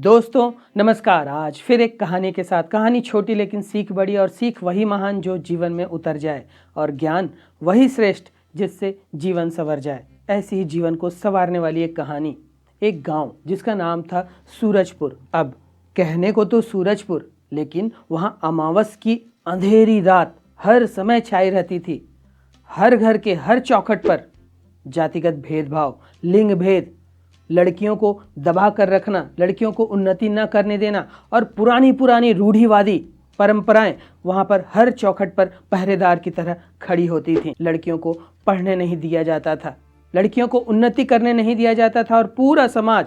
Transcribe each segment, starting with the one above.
दोस्तों नमस्कार। आज फिर एक कहानी के साथ। कहानी छोटी लेकिन सीख बड़ी, और सीख वही महान जो जीवन में उतर जाए, और ज्ञान वही श्रेष्ठ जिससे जीवन संवर जाए। ऐसी ही जीवन को संवारने वाली एक कहानी। एक गांव जिसका नाम था सूरजपुर। अब कहने को तो सूरजपुर, लेकिन वहाँ अमावस की अंधेरी रात हर समय छाई रहती थी। हर घर के हर चौखट पर जातिगत भेदभाव, लिंग भेद, लड़कियों को दबा कर रखना, लड़कियों को उन्नति न करने देना, और पुरानी पुरानी रूढ़िवादी परंपराएं वहाँ पर हर चौखट पर पहरेदार की तरह खड़ी होती थीं। लड़कियों को पढ़ने नहीं दिया जाता था, लड़कियों को उन्नति करने नहीं दिया जाता था, और पूरा समाज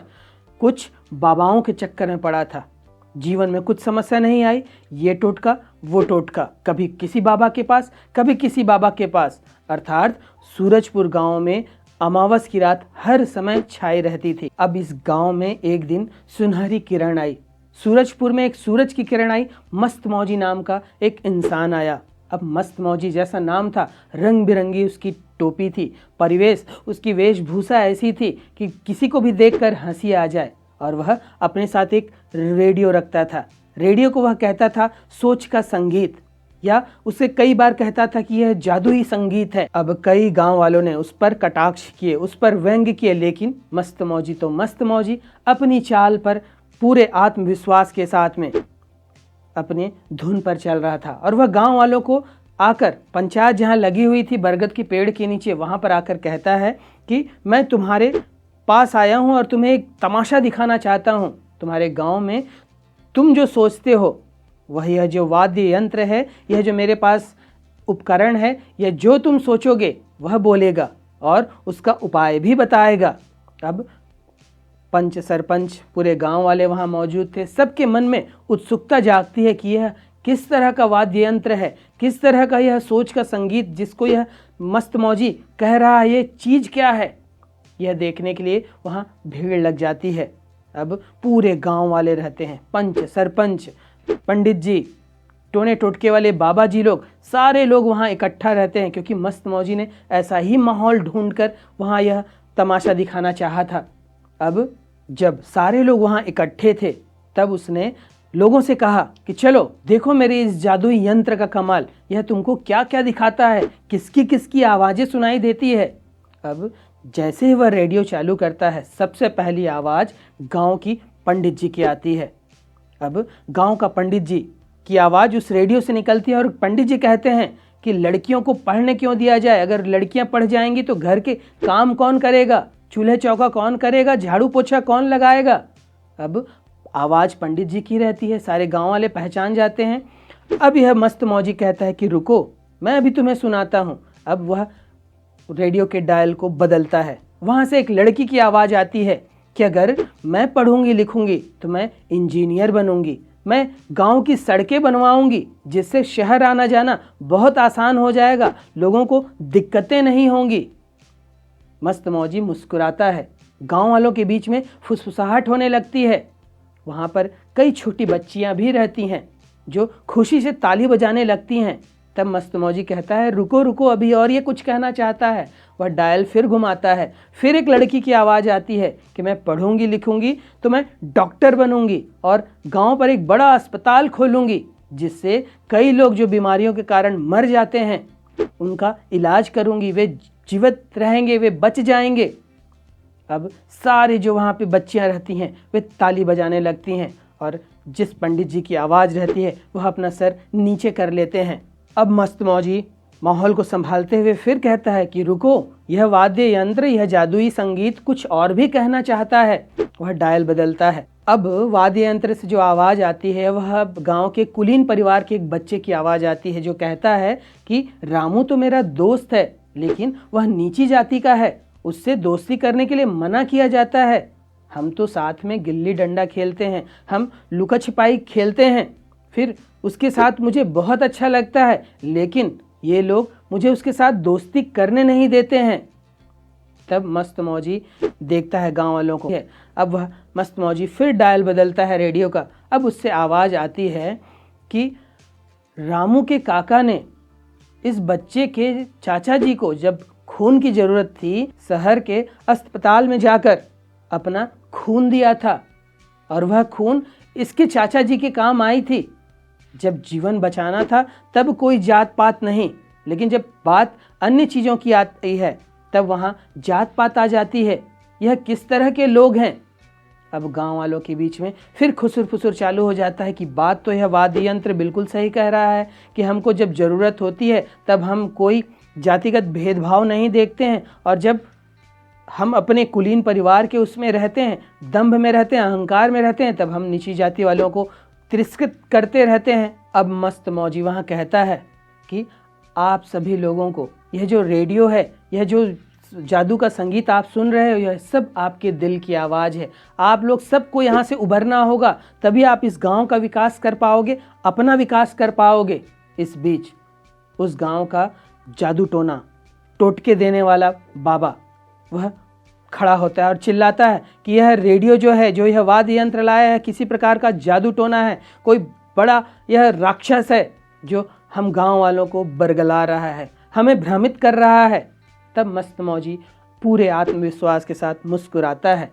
कुछ बाबाओं के चक्कर में पड़ा था। जीवन में कुछ समस्या नहीं आई, ये टोटका वो टोटका, कभी किसी बाबा के पास, कभी किसी बाबा के पास। अर्थात सूरजपुर गांव में अमावस की रात हर समय छाई रहती थी। अब इस गांव में एक दिन सुनहरी किरण आई। सूरजपुर में एक सूरज की किरण आई। मस्त मौजी नाम का एक इंसान आया। अब मस्त मौजी जैसा नाम था, रंग बिरंगी उसकी टोपी थी, परिवेश, उसकी वेशभूषा ऐसी थी कि किसी को भी देखकर हंसी आ जाए। और वह अपने साथ एक रेडियो रखता था। रेडियो को वह कहता था सोच का संगीत, या उसे कई बार कहता था कि यह जादुई संगीत है। अब कई गांव वालों ने उस पर कटाक्ष किए, उस पर व्यंग्य किए, लेकिन मस्त मौजी तो मस्त मौजी अपनी चाल पर पूरे आत्मविश्वास के साथ में अपने धुन पर चल रहा था। और वह गांव वालों को आकर, पंचायत जहां लगी हुई थी बरगद के पेड़ के नीचे, वहां पर आकर कहता है कि मैं तुम्हारे पास आया हूं और तुम्हें एक तमाशा दिखाना चाहता हूं। तुम्हारे गाँव में तुम जो सोचते हो, वह यह जो वाद्य यंत्र है, यह जो मेरे पास उपकरण है, यह जो तुम सोचोगे वह बोलेगा और उसका उपाय भी बताएगा। अब पंच, सरपंच, पूरे गांव वाले वहां मौजूद थे। सबके मन में उत्सुकता जागती है कि यह किस तरह का वाद्य यंत्र है, किस तरह का यह सोच का संगीत जिसको यह मस्त मौजी कह रहा है, ये चीज़ क्या है। यह देखने के लिए वहाँ भीड़ लग जाती है। अब पूरे गांव वाले रहते हैं, पंच, सरपंच, पंडित जी, टोने टोटके वाले बाबा जी लोग, सारे लोग वहाँ इकट्ठा रहते हैं, क्योंकि मस्त मौजी ने ऐसा ही माहौल ढूंढकर वहाँ यह तमाशा दिखाना चाहा था। अब जब सारे लोग वहाँ इकट्ठे थे, तब उसने लोगों से कहा कि चलो देखो मेरे इस जादुई यंत्र का कमाल, यह तुमको क्या क्या दिखाता है, किसकी किसकी आवाज़ें सुनाई देती है। अब जैसे ही वह रेडियो चालू करता है, सबसे पहली आवाज़ गाँव की पंडित जी की आती है। अब गांव का पंडित जी की आवाज़ उस रेडियो से निकलती है, और पंडित जी कहते हैं कि लड़कियों को पढ़ने क्यों दिया जाए। अगर लड़कियां पढ़ जाएंगी तो घर के काम कौन करेगा, चूल्हे चौका कौन करेगा, झाड़ू पोछा कौन लगाएगा। अब आवाज़ पंडित जी की रहती है, सारे गांव वाले पहचान जाते हैं। अब यह मस्त मौजी कहता है कि रुको, मैं अभी तुम्हें सुनाता हूँ। अब वह रेडियो के डायल को बदलता है। वहाँ से एक लड़की की आवाज़ आती है कि अगर मैं पढ़ूंगी लिखूंगी तो मैं इंजीनियर बनूंगी, मैं गांव की सड़कें बनवाऊंगी, जिससे शहर आना जाना बहुत आसान हो जाएगा, लोगों को दिक्कतें नहीं होंगी। मस्त मौजी मुस्कुराता है। गांव वालों के बीच में फुसफुसाहट होने लगती है। वहाँ पर कई छोटी बच्चियाँ भी रहती हैं जो खुशी से ताली बजाने लगती हैं। तब मस्त मौजी कहता है रुको रुको, अभी और ये कुछ कहना चाहता है। वह डायल फिर घुमाता है। फिर एक लड़की की आवाज़ आती है कि मैं पढ़ूंगी लिखूंगी तो मैं डॉक्टर बनूंगी और गांव पर एक बड़ा अस्पताल खोलूंगी, जिससे कई लोग जो बीमारियों के कारण मर जाते हैं उनका इलाज करूंगी, वे जीवित रहेंगे, वे बच जाएंगे। अब सारे जो वहाँ पे बच्चियाँ रहती हैं वे ताली बजाने लगती हैं, और जिस पंडित जी की आवाज़ रहती है वह अपना सर नीचे कर लेते हैं। अब मस्त मौजी माहौल को संभालते हुए फिर कहता है कि रुको, यह वाद्य यंत्र, यह जादुई संगीत कुछ और भी कहना चाहता है। वह डायल बदलता है। अब वाद्य यंत्र से जो आवाज़ आती है वह गांव के कुलीन परिवार के एक बच्चे की आवाज़ आती है, जो कहता है कि रामू तो मेरा दोस्त है, लेकिन वह नीची जाति का है, उससे दोस्ती करने के लिए मना किया जाता है। हम तो साथ में गिल्ली डंडा खेलते हैं, हम लुका छिपाई खेलते हैं, फिर उसके साथ मुझे बहुत अच्छा लगता है, लेकिन ये लोग मुझे उसके साथ दोस्ती करने नहीं देते हैं। तब मस्त मौजी देखता है गांव वालों को। अब वह मस्त मौजी फिर डायल बदलता है रेडियो का। अब उससे आवाज़ आती है कि रामू के काका ने इस बच्चे के चाचा जी को जब खून की ज़रूरत थी, शहर के अस्पताल में जाकर अपना खून दिया था, और वह खून इसके चाचा जी के काम आई थी। जब जीवन बचाना था तब कोई जात पात नहीं, लेकिन जब बात अन्य चीज़ों की आती है तब वहाँ जात पात आ जाती है। यह किस तरह के लोग हैं? अब गांव वालों के बीच में फिर खुसुर फुसुर चालू हो जाता है कि बात तो यह वाद्य यंत्र बिल्कुल सही कह रहा है कि हमको जब ज़रूरत होती है तब हम कोई जातिगत भेदभाव नहीं देखते हैं, और जब हम अपने कुलीन परिवार के उसमें रहते हैं, दंभ में रहते हैं, अहंकार में रहते हैं, तब हम नीची जाति वालों को तिरस्कृत करते रहते हैं। अब मस्त मौजी वहाँ कहता है कि आप सभी लोगों को यह जो रेडियो है, यह जो जादू का संगीत आप सुन रहे हो, यह सब आपके दिल की आवाज़ है। आप लोग सबको यहाँ से उभरना होगा, तभी आप इस गांव का विकास कर पाओगे, अपना विकास कर पाओगे। इस बीच उस गांव का जादू टोना, टोटके देने वाला बाबा, वह खड़ा होता है और चिल्लाता है कि यह रेडियो जो है, जो यह वाद्य यंत्र लाया है, किसी प्रकार का जादू टोना है, कोई बड़ा यह राक्षस है जो हम गांव वालों को बरगला रहा है, हमें भ्रमित कर रहा है। तब मस्त मौजी पूरे आत्मविश्वास के साथ मुस्कुराता है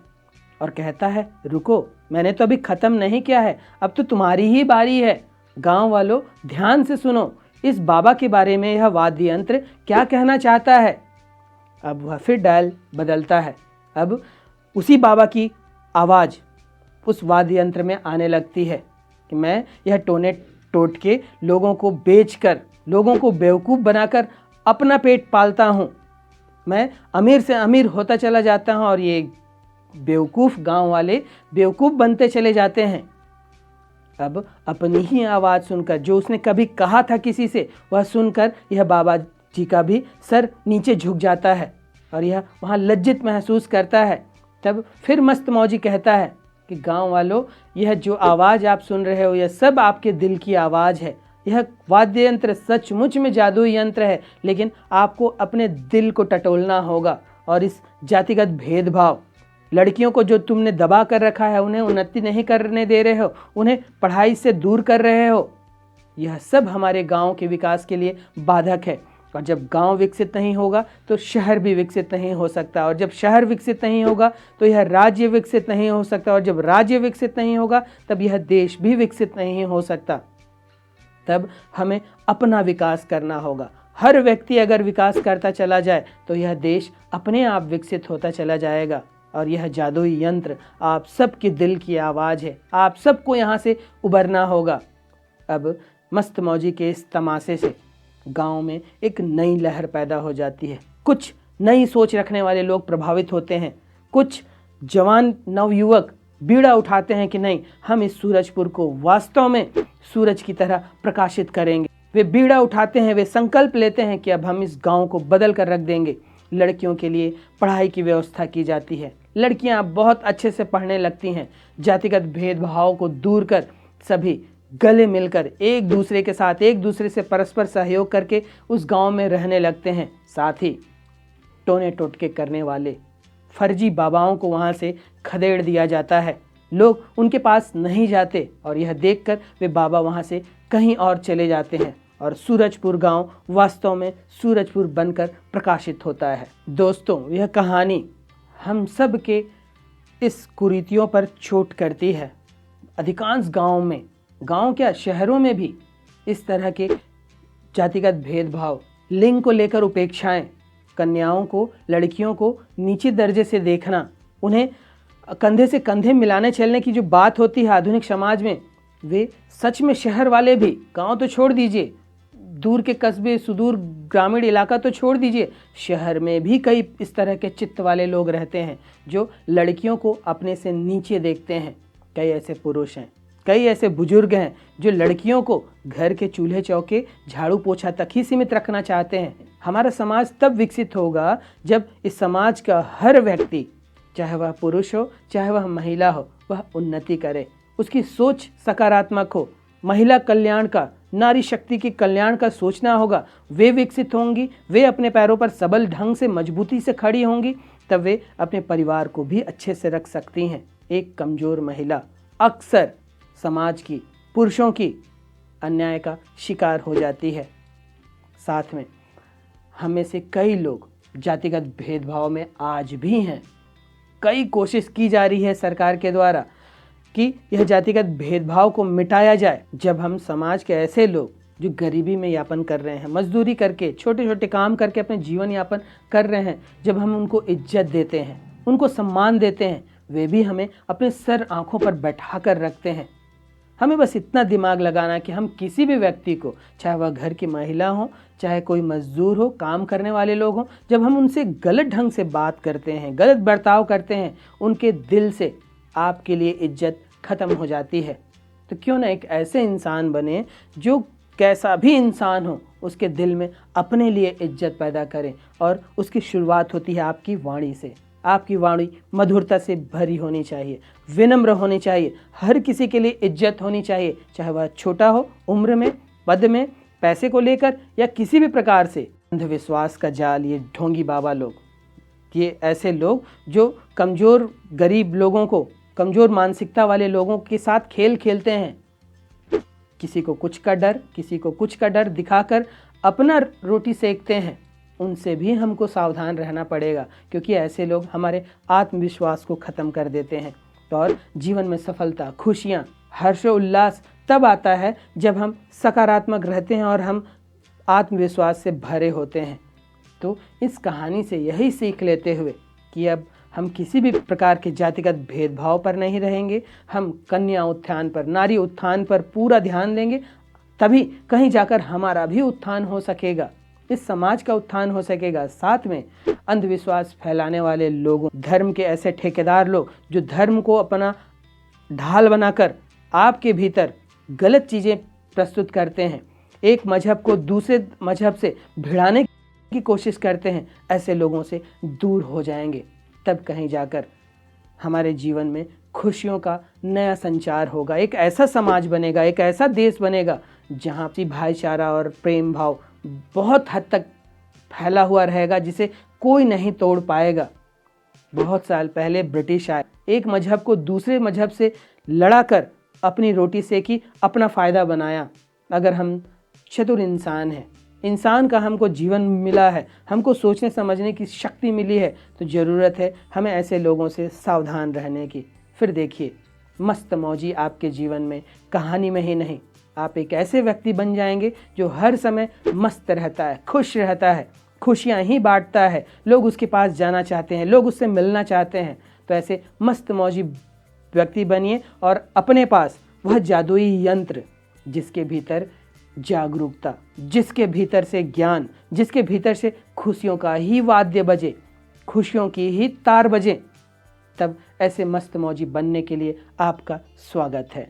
और कहता है, रुको, मैंने तो अभी ख़त्म नहीं किया है, अब तो तुम्हारी ही बारी है। गांव वालों, ध्यान से सुनो, इस बाबा के बारे में यह वाद्य यंत्र क्या कहना चाहता है। अब वह फिर डायल बदलता है। अब उसी बाबा की आवाज़ उस वाद्य यंत्र में आने लगती है कि मैं यह टोने टोट के लोगों को बेचकर, लोगों को बेवकूफ़ बनाकर अपना पेट पालता हूँ। मैं अमीर से अमीर होता चला जाता हूँ और ये बेवकूफ़ गांव वाले बेवकूफ़ बनते चले जाते हैं। अब अपनी ही आवाज़ सुनकर, जो उसने कभी कहा था किसी से, वह सुनकर यह बाबा जी का भी सर नीचे झुक जाता है और यह वहाँ लज्जित महसूस करता है। तब फिर मस्त मौजी कहता है कि गांव वालों, यह जो आवाज़ आप सुन रहे हो, यह सब आपके दिल की आवाज़ है। यह वाद्य यंत्र सचमुच में जादुई यंत्र है, लेकिन आपको अपने दिल को टटोलना होगा और इस जातिगत भेदभाव, लड़कियों को जो तुमने दबा कर रखा है, उन्हें उन्नति नहीं करने दे रहे हो, उन्हें पढ़ाई से दूर कर रहे हो, यह सब हमारे गांव के विकास के लिए बाधक है। और जब गांव विकसित नहीं होगा तो शहर भी विकसित नहीं हो सकता, और जब शहर विकसित नहीं होगा तो यह राज्य विकसित नहीं हो सकता, और जब राज्य विकसित नहीं होगा तब यह देश भी विकसित नहीं हो सकता। तब हमें अपना विकास करना होगा। हर व्यक्ति अगर विकास करता चला जाए तो यह देश अपने आप विकसित होता चला जाएगा। और यह जादुई यंत्र आप सबके दिल की आवाज़ है, आप सबको यहाँ से उबरना होगा। अब मस्त मौजी के इस तमाशे से गांव में एक नई लहर पैदा हो जाती है। कुछ नई सोच रखने वाले लोग प्रभावित होते हैं। कुछ जवान नवयुवक बीड़ा उठाते हैं कि नहीं, हम इस सूरजपुर को वास्तव में सूरज की तरह प्रकाशित करेंगे। वे बीड़ा उठाते हैं, वे संकल्प लेते हैं कि अब हम इस गांव को बदल कर रख देंगे। लड़कियों के लिए पढ़ाई की व्यवस्था की जाती है, लड़कियां बहुत अच्छे से पढ़ने लगती हैं। जातिगत भेदभाव को दूर कर सभी गले मिलकर एक दूसरे के साथ, एक दूसरे से परस्पर सहयोग करके उस गांव में रहने लगते हैं। साथ ही टोने टोटके करने वाले फर्जी बाबाओं को वहां से खदेड़ दिया जाता है। लोग उनके पास नहीं जाते और यह देखकर वे बाबा वहां से कहीं और चले जाते हैं और सूरजपुर गांव वास्तव में सूरजपुर बनकर प्रकाशित होता है। दोस्तों, यह कहानी हम सब के इस कुरीतियों पर चोट करती है। अधिकांश गाँव में, गांव क्या शहरों में भी इस तरह के जातिगत भेदभाव, लिंग को लेकर उपेक्षाएं, कन्याओं को, लड़कियों को नीचे दर्जे से देखना, उन्हें कंधे से कंधे मिलाने चलने की जो बात होती है आधुनिक समाज में, वे सच में शहर वाले भी, गांव तो छोड़ दीजिए, दूर के कस्बे, सुदूर ग्रामीण इलाका तो छोड़ दीजिए, शहर में भी कई इस तरह के चित्त वाले लोग रहते हैं जो लड़कियों को अपने से नीचे देखते हैं। कई ऐसे पुरुष हैं, कई ऐसे बुजुर्ग हैं जो लड़कियों को घर के चूल्हे चौके, झाड़ू पोछा तक ही सीमित रखना चाहते हैं। हमारा समाज तब विकसित होगा जब इस समाज का हर व्यक्ति, चाहे वह पुरुष हो चाहे वह महिला हो, वह उन्नति करे, उसकी सोच सकारात्मक हो, महिला कल्याण का, नारी शक्ति के कल्याण का सोचना होगा। वे विकसित होंगी, वे अपने पैरों पर सबल ढंग से मजबूती से खड़ी होंगी, तब वे अपने परिवार को भी अच्छे से रख सकती हैं। एक कमज़ोर महिला अक्सर समाज की, पुरुषों की अन्याय का शिकार हो जाती है। साथ में हम में से कई लोग जातिगत भेदभाव में आज भी हैं। कई कोशिश की जा रही है सरकार के द्वारा कि यह जातिगत भेदभाव को मिटाया जाए। जब हम समाज के ऐसे लोग जो गरीबी में यापन कर रहे हैं, मजदूरी करके, छोटे छोटे काम करके अपने जीवन यापन कर रहे हैं, जब हम उनको इज्जत देते हैं, उनको सम्मान देते हैं, वे भी हमें अपने सर आंखों पर बैठा कर रखते हैं। हमें बस इतना दिमाग लगाना कि हम किसी भी व्यक्ति को, चाहे वह घर की महिला हो, चाहे कोई मजदूर हो, काम करने वाले लोग हों, जब हम उनसे गलत ढंग से बात करते हैं, गलत बर्ताव करते हैं, उनके दिल से आपके लिए इज्जत खत्म हो जाती है। तो क्यों ना एक ऐसे इंसान बने जो कैसा भी इंसान हो उसके दिल में अपने लिए इज्जत पैदा करें। और उसकी शुरुआत होती है आपकी वाणी से। आपकी वाणी मधुरता से भरी होनी चाहिए, विनम्र होनी चाहिए, हर किसी के लिए इज्जत होनी चाहिए, चाहे वह छोटा हो, उम्र में, पद में, पैसे को लेकर या किसी भी प्रकार से। अंधविश्वास का जाल, ये ढोंगी बाबा लोग, ये ऐसे लोग जो कमज़ोर गरीब लोगों को, कमज़ोर मानसिकता वाले लोगों के साथ खेल खेलते हैं। किसी को कुछ का डर, किसी को कुछ का डर दिखाकर अपना रोटी सेकते हैं। उनसे भी हमको सावधान रहना पड़ेगा, क्योंकि ऐसे लोग हमारे आत्मविश्वास को ख़त्म कर देते हैं। और जीवन में सफलता, खुशियाँ, हर्ष उल्लास तब आता है जब हम सकारात्मक रहते हैं और हम आत्मविश्वास से भरे होते हैं। तो इस कहानी से यही सीख लेते हुए कि अब हम किसी भी प्रकार के जातिगत भेदभाव पर नहीं रहेंगे, हम कन्या उत्थान पर, नारी उत्थान पर पूरा ध्यान देंगे, तभी कहीं जाकर हमारा भी उत्थान हो सकेगा, इस समाज का उत्थान हो सकेगा। साथ में अंधविश्वास फैलाने वाले लोगों, धर्म के ऐसे ठेकेदार लोग जो धर्म को अपना ढाल बनाकर आपके भीतर गलत चीज़ें प्रस्तुत करते हैं, एक मजहब को दूसरे मजहब से भिड़ाने की कोशिश करते हैं, ऐसे लोगों से दूर हो जाएंगे। तब कहीं जाकर हमारे जीवन में खुशियों का नया संचार होगा, एक ऐसा समाज बनेगा, एक ऐसा देश बनेगा जहाँ की भाईचारा और प्रेम भाव बहुत हद तक फैला हुआ रहेगा, जिसे कोई नहीं तोड़ पाएगा। बहुत साल पहले ब्रिटिश आए, एक मजहब को दूसरे मजहब से लड़ाकर अपनी रोटी सेकी, अपना फ़ायदा बनाया। अगर हम चतुर इंसान हैं, इंसान का हमको जीवन मिला है, हमको सोचने समझने की शक्ति मिली है, तो ज़रूरत है हमें ऐसे लोगों से सावधान रहने की। फिर देखिए, मस्त मौजी आपके जीवन में कहानी में ही नहीं, आप एक ऐसे व्यक्ति बन जाएंगे जो हर समय मस्त रहता है, खुश रहता है, खुशियाँ ही बांटता है, लोग उसके पास जाना चाहते हैं, लोग उससे मिलना चाहते हैं। तो ऐसे मस्त मौजी व्यक्ति बनिए और अपने पास वह जादुई यंत्र, जिसके भीतर जागरूकता, जिसके भीतर से ज्ञान, जिसके भीतर से खुशियों का ही वाद्य बजे, खुशियों की ही तार बजे, तब ऐसे मस्त मौजी बनने के लिए आपका स्वागत है।